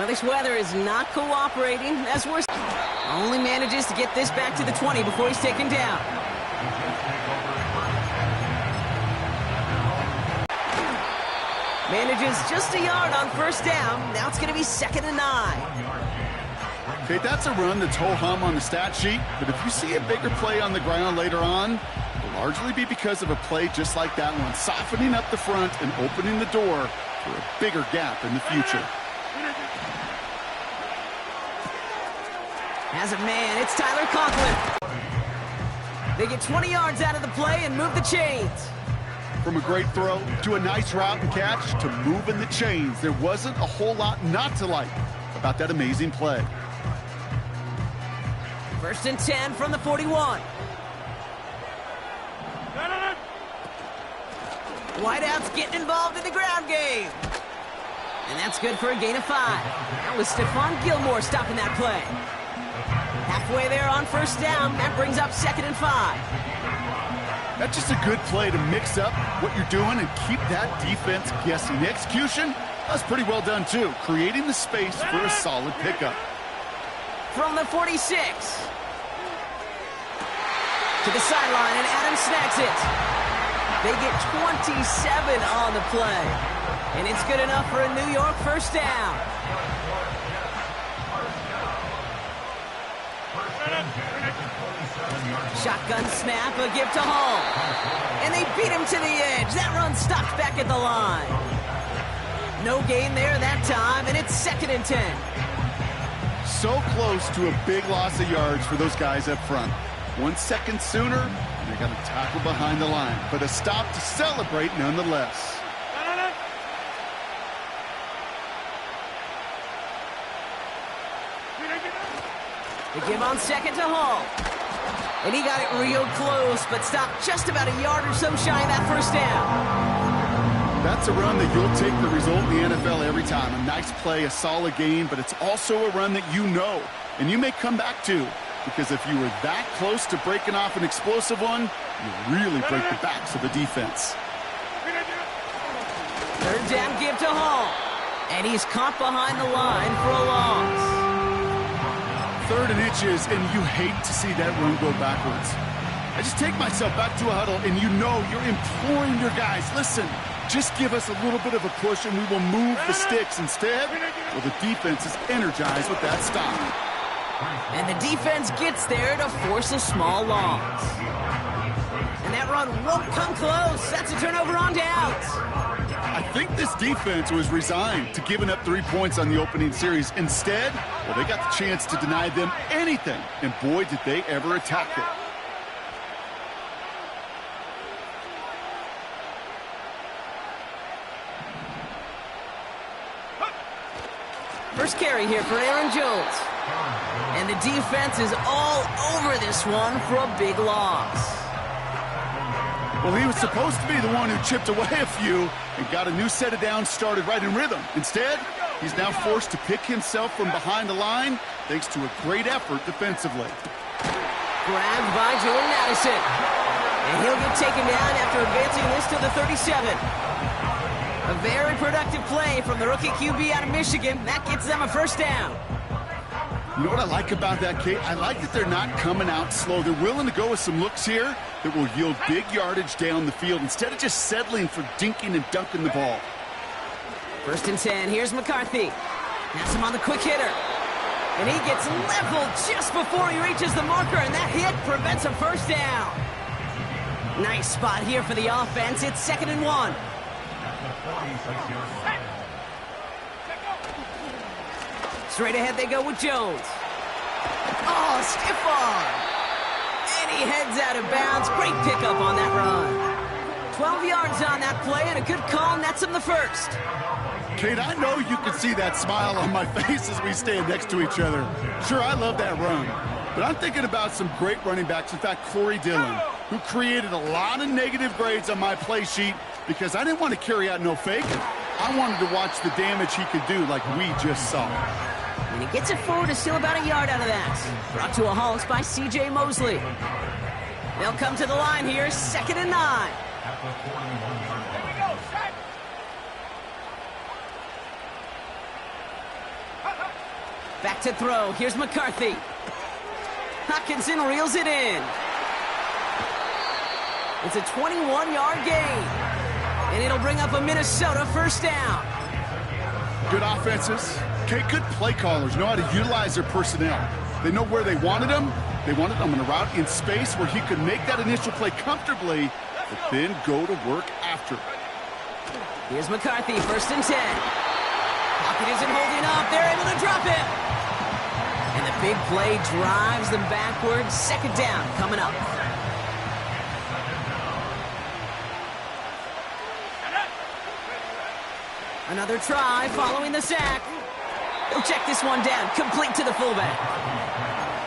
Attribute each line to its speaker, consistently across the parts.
Speaker 1: this weather is not cooperating as we're only manages to get this back to the 20 before he's taken down. Manages just a yard on first down. Now it's going to be 2nd and 9.
Speaker 2: Okay, that's a run that's ho-hum on the stat sheet, but if you see a bigger play on the ground later on, it'll largely be because of a play just like that one, softening up the front and opening the door for a bigger gap in the future.
Speaker 1: Has a man, it's Tyler Conklin. They get 20 yards out of the play and move the chains.
Speaker 2: From a great throw to a nice route and catch to moving the chains, there wasn't a whole lot not to like about that amazing play.
Speaker 1: 1st and 10 from the 41. Wideouts getting involved in the ground game. And that's good for a gain of 5. That was Stephon Gilmore stopping that play. Halfway there on first down. That brings up 2nd and 5.
Speaker 2: That's just a good play to mix up what you're doing and keep that defense guessing. The execution, that's pretty well done too, creating the space for a solid pickup.
Speaker 1: From the 46. To the sideline, and Adams snags it. They get 27 on the play. And it's good enough for a New York first down. Shotgun snap, a give to Hall. And they beat him to the edge. That run stopped back at the line. No gain there that time, and it's 2nd and 10.
Speaker 2: So close to a big loss of yards for those guys up front. 1 second sooner, and they got a tackle behind the line. But a stop to celebrate nonetheless.
Speaker 1: They give on 2nd to Hall. And he got it real close, but stopped just about a yard or so shy of that first down.
Speaker 2: That's a run that you'll take the result in the NFL every time. A nice play, a solid game, but it's also a run that you know, and you may come back to, because if you were that close to breaking off an explosive one, you really break the backs of the defense.
Speaker 1: 3rd down give to Hall. And he's caught behind the line for a loss.
Speaker 2: 3rd and inches, and you hate to see that run go backwards. I just take myself back to a huddle, and you know you're imploring your guys, listen, just give us a little bit of a push, and we will move the sticks. Instead, well, the defense is energized with that stop.
Speaker 1: And the defense gets there to force a small loss. And that run won't come close. That's a turnover on downs.
Speaker 2: I think this defense was resigned to giving up 3 points on the opening series. Instead, well, they got the chance to deny them anything, and boy, did they ever attack it.
Speaker 1: First carry here for Aaron Jones. And the defense is all over this one for a big loss.
Speaker 2: Well, he was supposed to be the one who chipped away a few and got a new set of downs started right in rhythm. Instead, he's now forced to pick himself from behind the line thanks to a great effort defensively.
Speaker 1: Grabbed by Jordan Addison. And he'll get taken down after advancing this to the 37. A very productive play from the rookie QB out of Michigan. That gets them a first down.
Speaker 2: You know what I like about that, Kate? I like that they're not coming out slow. They're willing to go with some looks here that will yield big yardage down the field instead of just settling for dinking and dunking the ball.
Speaker 1: 1st and 10. Here's McCarthy. Has him on the quick hitter. And he gets leveled just before he reaches the marker, and that hit prevents a first down. Nice spot here for the offense. It's 2nd and 1. Straight ahead they go with Jones. Oh, stiff arm. And he heads out of bounds. Great pickup on that run. 12 yards on that play, and a good call nets him the first.
Speaker 2: Kate, I know you can see that smile on my face as we stand next to each other. Sure, I love that run. But I'm thinking about some great running backs. In fact, Corey Dillon, who created a lot of negative grades on my play sheet because I didn't want to carry out no fake. I wanted to watch the damage he could do like we just saw.
Speaker 1: And he gets it forward to still about a yard out of that. Brought to a halt by C.J. Mosley. They'll come to the line here, 2nd and 9. Back to throw. Here's McCarthy. Hockenson reels it in. It's a 21-yard gain. And it'll bring up a Minnesota first down.
Speaker 2: Good offenses. Okay, good play callers know how to utilize their personnel. They know where they wanted him. They wanted him in a route in space where he could make that initial play comfortably, but then go to work after.
Speaker 1: Here's McCarthy, 1st and 10. Pocket isn't holding up. They're able to drop him. And the big play drives them backwards. 2nd down coming up. Another try following the sack. He'll check this one down, complete to the fullback.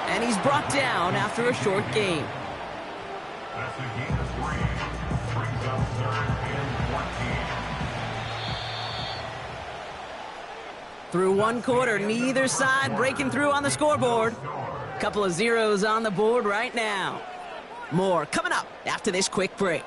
Speaker 1: And he's brought down after a short game. Through 1 quarter, neither side breaking through on the scoreboard. Couple of zeros on the board right now. More coming up after this quick break.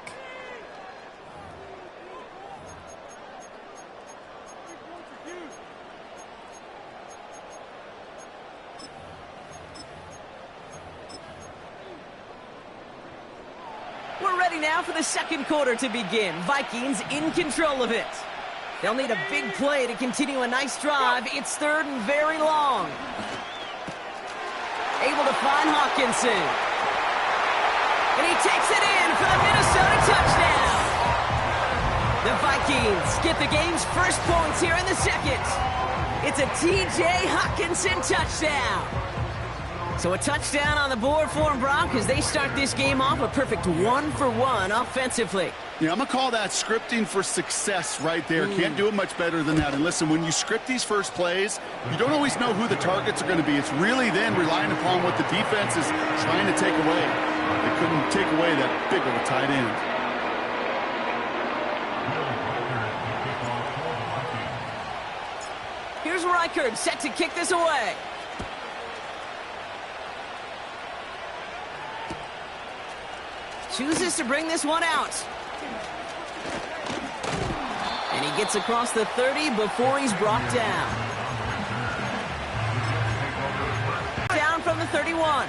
Speaker 1: We're ready now for the 2nd quarter to begin. Vikings in control of it. They'll need a big play to continue a nice drive. It's 3rd and very long. Able to find Hockenson. And he takes it in for the Minnesota touchdown. The Vikings get the game's first points here in the 2nd. It's a T.J. Hockenson touchdown. So a touchdown on the board for them, Brock, as they start this game off a perfect 1-for-1 offensively.
Speaker 2: Yeah, I'm going to call that scripting for success right there. Can't do it much better than that. And listen, when you script these first plays, you don't always know who the targets are going to be. It's really then relying upon what the defense is trying to take away. They couldn't take away that big of a tight end.
Speaker 1: Here's Reichard set to kick this away. Chooses to bring this one out. And he gets across the 30 before he's brought down. Down from the 31.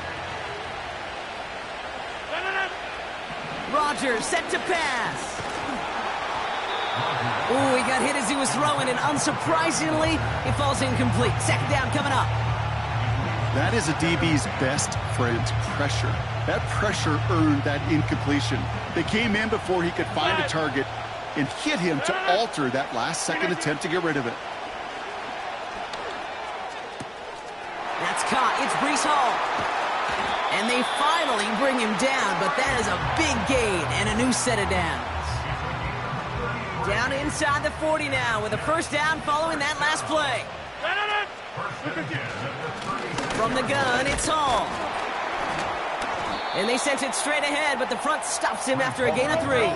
Speaker 1: Rodgers set to pass. Ooh, he got hit as he was throwing, and unsurprisingly, it falls incomplete. 2nd down coming up.
Speaker 2: That is a DB's best friend, pressure. That pressure earned that incompletion. They came in before he could find a target and hit him to alter that last-second attempt to get rid of it.
Speaker 1: That's caught. It's Breece Hall. And they finally bring him down, but that is a big gain and a new set of downs. Down inside the 40 now with a 1st down following that last play. From the gun, it's Hall. And they sent it straight ahead, but the front stops him after a gain of 3.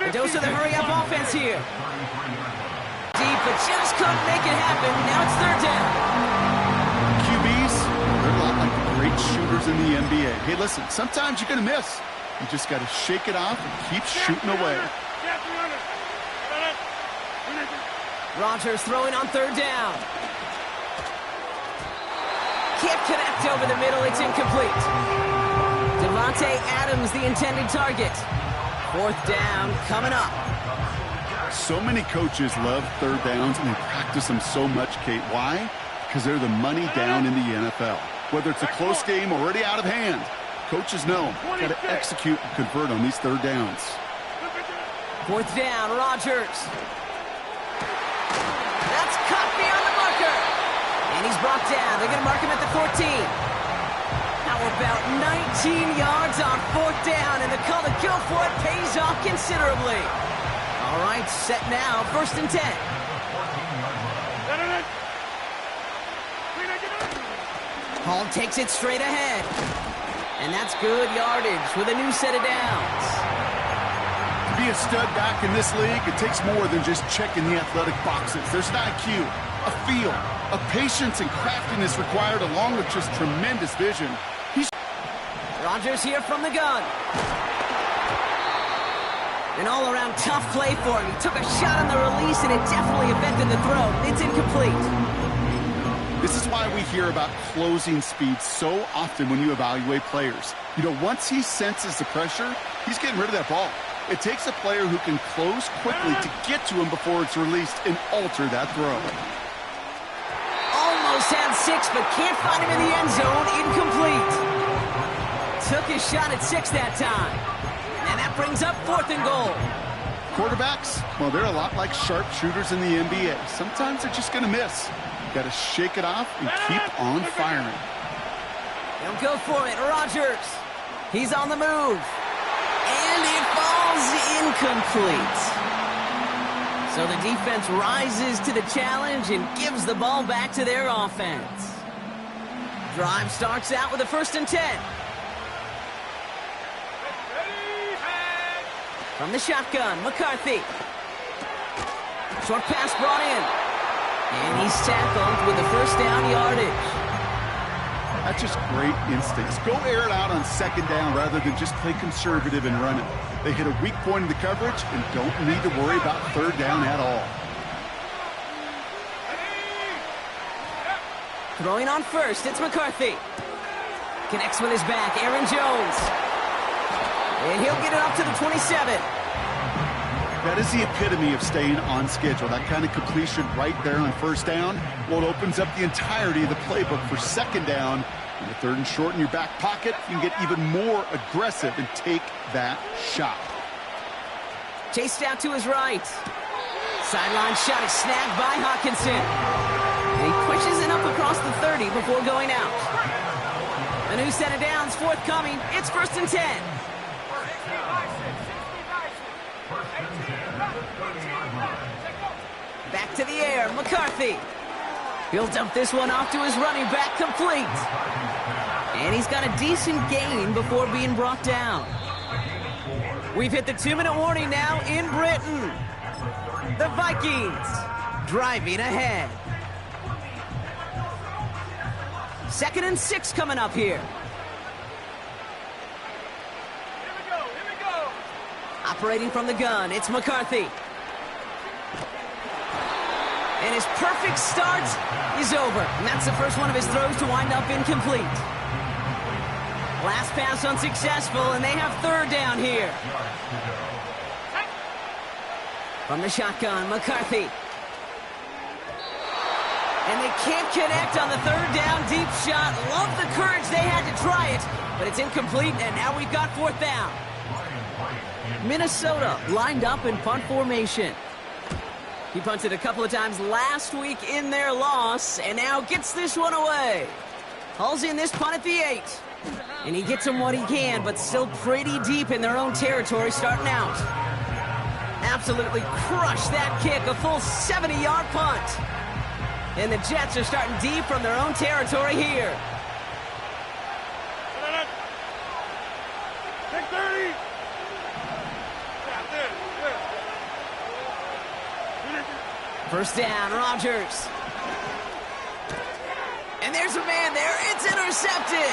Speaker 1: A dose of the hurry-up offense here. Deep, but just couldn't make it happen. Now it's 3rd down.
Speaker 2: QBs, they're a lot like the great shooters in the NBA. Hey, listen, sometimes you're going to miss. You just got to shake it off and keep shooting away.
Speaker 1: Rodgers throwing on 3rd down. Can't connect over the middle. It's incomplete. Devontae Adams, the intended target. 4th down coming up.
Speaker 2: So many coaches love 3rd downs, and they practice them so much, Kate. Why? Because they're the money down in the NFL. Whether it's a close game already out of hand, coaches know got to execute and convert on these 3rd downs.
Speaker 1: 4th down, Rodgers. That's caught beyond the marker. And he's brought down. They're going to mark him at the 14. How about 19 yards on 4th down, and the call to go for it pays off considerably. All right, set now, 1st and 10. Hall takes it straight ahead. And that's good yardage with a new set of downs.
Speaker 2: To be a stud back in this league, it takes more than just checking the athletic boxes. There's an IQ, a feel, a patience and craftiness required, along with just tremendous vision.
Speaker 1: Rodgers here from the gun. An all-around tough play for him. He took a shot on the release, and it definitely affected the throw. It's incomplete.
Speaker 2: This is why we hear about closing speed so often when you evaluate players. You know, once he senses the pressure, he's getting rid of that ball. It takes a player who can close quickly to get to him before it's released and alter that throw.
Speaker 1: Almost had 6, but can't find him in the end zone. Incomplete. Took his shot at 6 that time. And that brings up 4th and goal.
Speaker 2: Quarterbacks, well, they're a lot like sharpshooters in the NBA. Sometimes they're just going to miss. Got to shake it off and keep on firing.
Speaker 1: They'll go for it. Rodgers. He's on the move. And it falls incomplete. So the defense rises to the challenge and gives the ball back to their offense. Drive starts out with a 1st and 10. From the shotgun, McCarthy. Short pass brought in. And he's tackled with the 1st down yardage.
Speaker 2: That's just great instincts. Go air it out on 2nd down rather than just play conservative and run it. They hit a weak point in the coverage and don't need to worry about 3rd down at all.
Speaker 1: Throwing on 1st, it's McCarthy. Connects with his back, Aaron Jones. And he'll get it up to the 27.
Speaker 2: That is the epitome of staying on schedule. That kind of completion right there on 1st down. Well, it opens up the entirety of the playbook for 2nd down. And the 3rd and short in your back pocket, you can get even more aggressive and take that shot.
Speaker 1: Chased out to his right. Sideline shot is snagged by Hawkinson. And he pushes it up across the 30 before going out. A new set of downs forthcoming. It's 1st and 10. Back to the air, McCarthy. He'll dump this one off to his running back, complete. And he's got a decent gain before being brought down. We've hit the 2-minute warning now in Britain. The Vikings driving ahead. 2nd and 6 coming up here.
Speaker 3: Here we go.
Speaker 1: Operating from the gun, it's McCarthy. And his perfect start is over. And that's the first one of his throws to wind up incomplete. Last pass unsuccessful, and they have 3rd down here. From the shotgun, McCarthy. And they can't connect on the 3rd down deep shot. Love the courage they had to try it, but it's incomplete, and now we've got 4th down. Minnesota lined up in punt formation. He punted a couple of times last week in their loss, and now gets this one away. Hauls in this punt at the 8. And he gets him what he can, but still pretty deep in their own territory starting out. Absolutely crushed that kick, a full 70-yard punt. And the Jets are starting deep from their own territory here.
Speaker 3: Take 30.
Speaker 1: First down, Rodgers. And there's a man there. It's intercepted.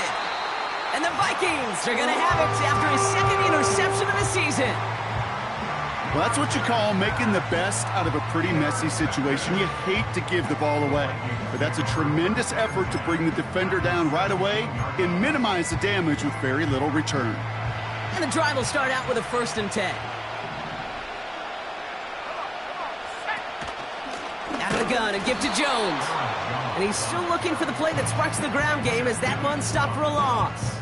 Speaker 1: And the Vikings are going to have it after his 2nd interception of the season.
Speaker 2: Well, that's what you call making the best out of a pretty messy situation. You hate to give the ball away, but that's a tremendous effort to bring the defender down right away and minimize the damage with very little return.
Speaker 1: And the drive will start out with a 1st and 10. Out of the gun, a give to Jones. And he's still looking for the play that sparks the ground game as that one stopped for a loss.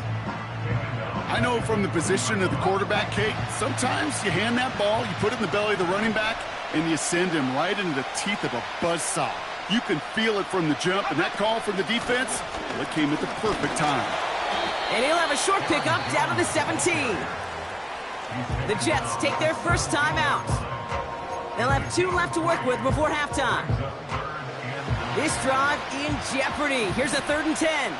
Speaker 2: I know from the position of the quarterback, Kate, sometimes you hand that ball, you put it in the belly of the running back, and you send him right into the teeth of a buzzsaw. You can feel it from the jump, and that call from the defense, well, it came at the perfect time.
Speaker 1: And he'll have a short pickup down to the 17. The Jets take their first time out. They'll have 2 left to work with before halftime. This drive in jeopardy. Here's a 3rd and 10.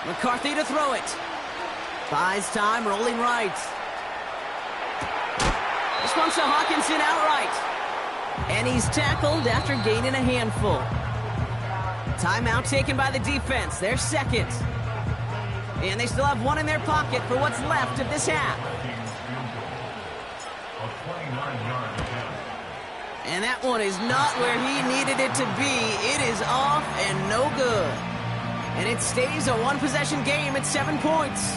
Speaker 1: McCarthy to throw it. Buys time, rolling right. This one's to Hawkinson outright. And he's tackled after gaining a handful. Timeout taken by the defense. Their 2nd. And they still have 1 in their pocket for what's left of this half. And that one is not where he needed it to be. It is off and no good. And it stays a one-possession game at 7 points.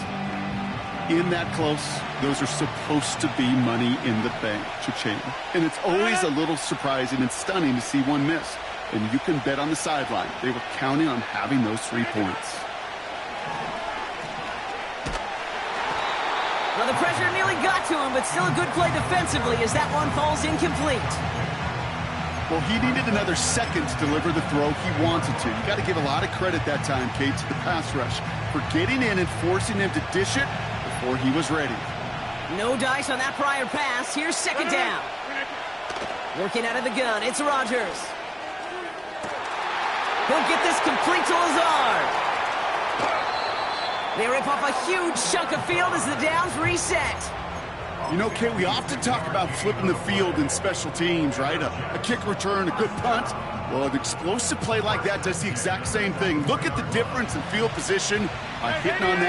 Speaker 2: In that close, those are supposed to be money in the bank, Cha-ching. And it's always a little surprising and stunning to see one miss. And you can bet on the sideline, they were counting on having those 3 points.
Speaker 1: Well, the pressure nearly got to him, but still a good play defensively as that one falls incomplete.
Speaker 2: Well, he needed another second to deliver the throw he wanted to. You got to give a lot of credit that time, Kate, to the pass rush for getting in and forcing him to dish it before he was ready.
Speaker 1: No dice on that prior pass. Here's second down. Working out of the gun, it's Rodgers. He'll get this complete to Lazard. They rip off a huge chunk of field as the downs reset.
Speaker 2: You know, Kate, we often talk about flipping the field in special teams, right? A kick return, a good punt. Well, an explosive play like that does the exact same thing. Look at the difference in field position by hitting on that.